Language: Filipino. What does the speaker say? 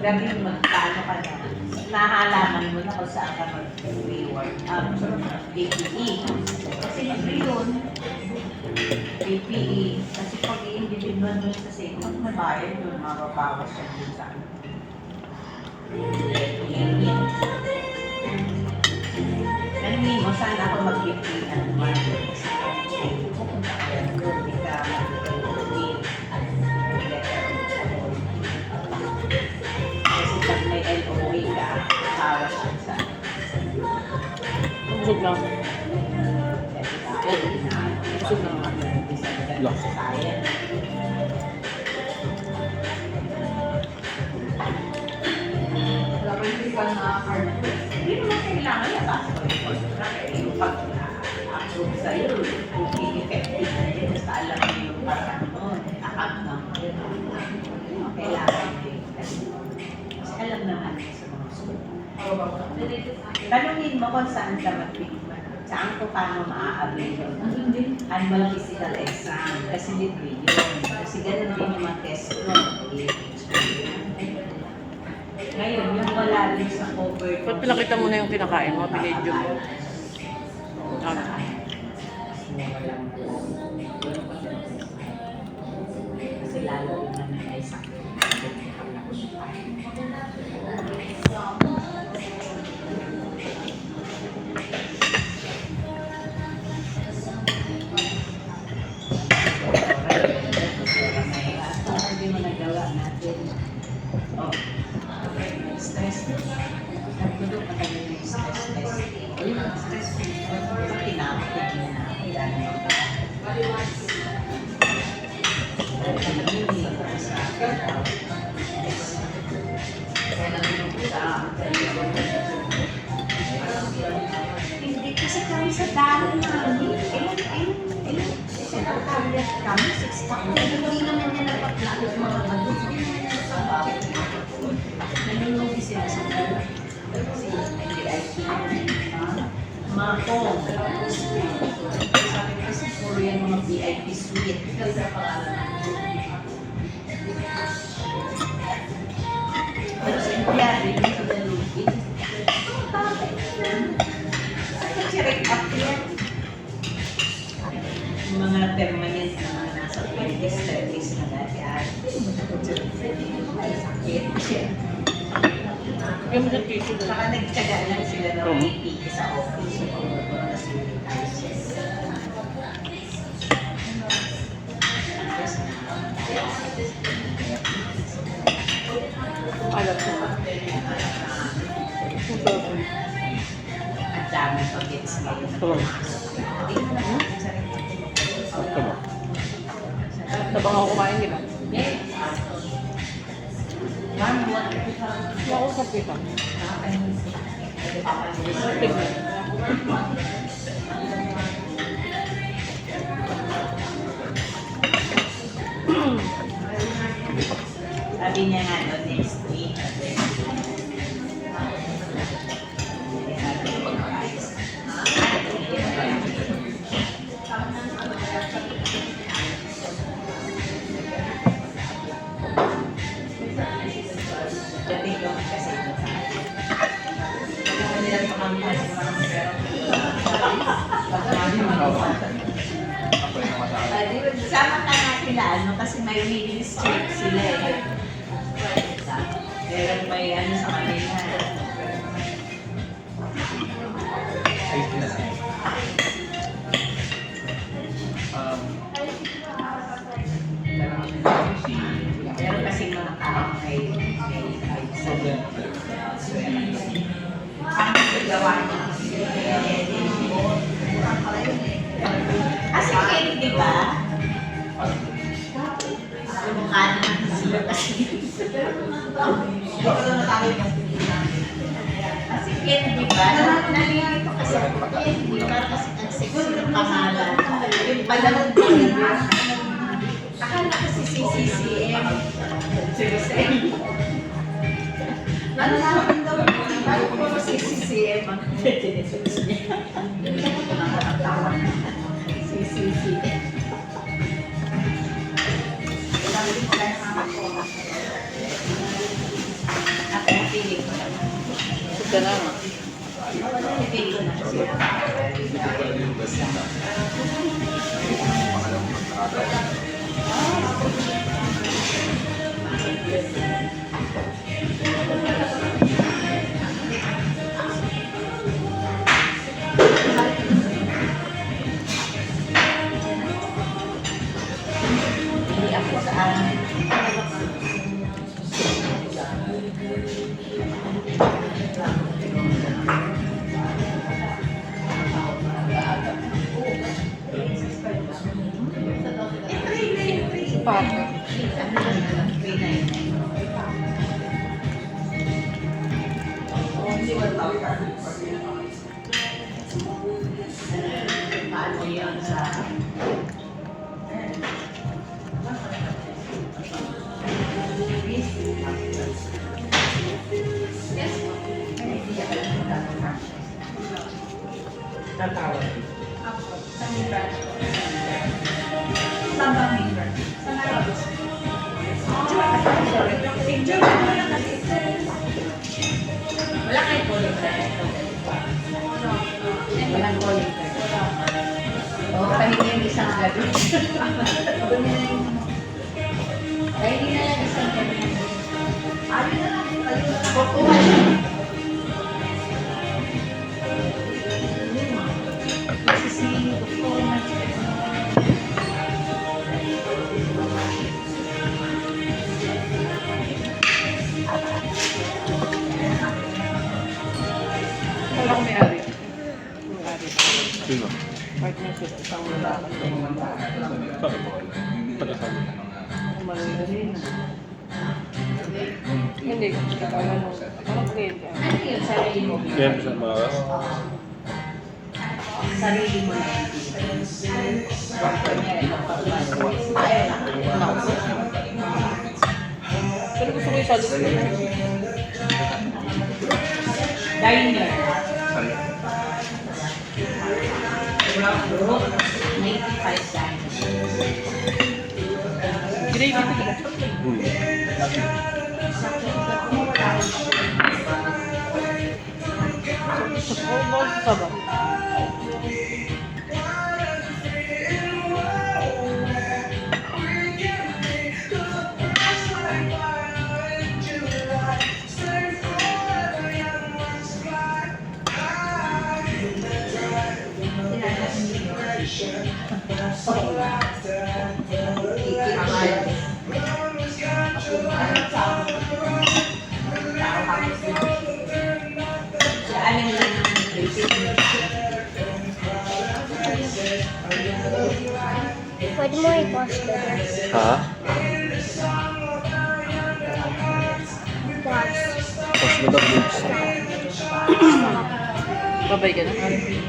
gabi magkano ka na, nahalaman mo na kung saan ka mag-reward. APE. Kasi libre yun. APE. Kasi pag i-individual mo sa second, mabayad yun, mababawas siya dun sa ano. Nangin mo, saan ako mag-APE naman? Kasi pupunta ka yan doon, di ka mag-APE. Kasi pag may LOA ka, bawas siya sa Busog lang. Busog lang. Lock. Sayang. Hindi ka na hard. Hindi mo kailangan yung passport. Yung pag-approve sa'yo, kung effective na yun, basta alam mo yung parang account number. Kailangan yun. Kasi alam naman sa mga school. Tanungin mo kung saan ka mag-pigma. Saan ko paano maa-avail yun. Annual physical exam. Kasi libre yun. Kasi ganun din yung mga test ko. Ngayon, yung wala rin sa cover. Ba't pinakita mo na yung kinakain mo? Pinedyo mo? Kasi lalo rin naman ay sakit. Hindi mo nagawa natin. Oh. Stress. Nagtulo pa kami ng stress test. Stress test. Tinapos ko din na. Kailangan mo hindi kasi kami sa dami namin. Ilan secretariat kami, 6 taon. Hindi naman niya napaplano yung mga badot. Hindi naman niya napaplano. Nanunong sila sa dami. Kasi VIP. Makong. Sabi kasi puro yung mga VIP suite. Pero sa empleyado, yung sa dalugin. Check up yan. Yung mga permanent na mga nasa 20s, 30s na dati ay sakit siya. Yung mga tissue na. Saka nagtsaga lang sila ng AP sa office. Alam ko. Ang dami pa gets ngayon na pumasok. Sabang ako kumain, di ba? Hindi ako sa pita. Sabi niya nga doon next week. Dating ko kasi ito sa akin. Kung nila pamamahal sa mga sama ka nga sila, ano, kasi may mini-street sila eh. Meron may ano sa kanila. Meron kasi mga tao may paano nagawa niya? Kasi Ken, di ba? Mukha naman sila kasi. Kasi Ken, di ba? Nalilito kasi ako Ken, di ba? Kasi ang sexy ng pangalan. Yung panahon ko, di ba? Akala kasi si CCM. Ano naman daw? Ano ko si CCM ang tinisus niya? Si CCM. Sabi ko kaya naman ako. Pinili ko na. Ito na nga. Pinili ko na kasi. Hindi ako saan. Papa. Paano yan sa... Tatawag. Ako, sa Mibra. Saan ba Mibra? Sa Marabos. Picture mo na kasi. Wala kayo calling card ito. Walang calling card. Oo, pahingi yung isang gabi. Ay, hindi na lang isang gabi. Ayun na lang. Ayun na lang. Kukuha na. Wala ko may-ari. May-ari. Sino? Partner sila. Isang lalaki. Bakit? Pagkasabi. Kumalin na. Hindi ko siya ano. Parang kliyente. Ano yun? Sarili mo. Kaya mo siya makas? Sarili mo na. Pero gusto ko yung salit ko. Diner. Sali. Group 95 diners. Gravy ko diba? Oh, bakit ka ba? Pwede mo i-post ko. Ha? Post. Post mo daw, please. Babay ka na. Sarili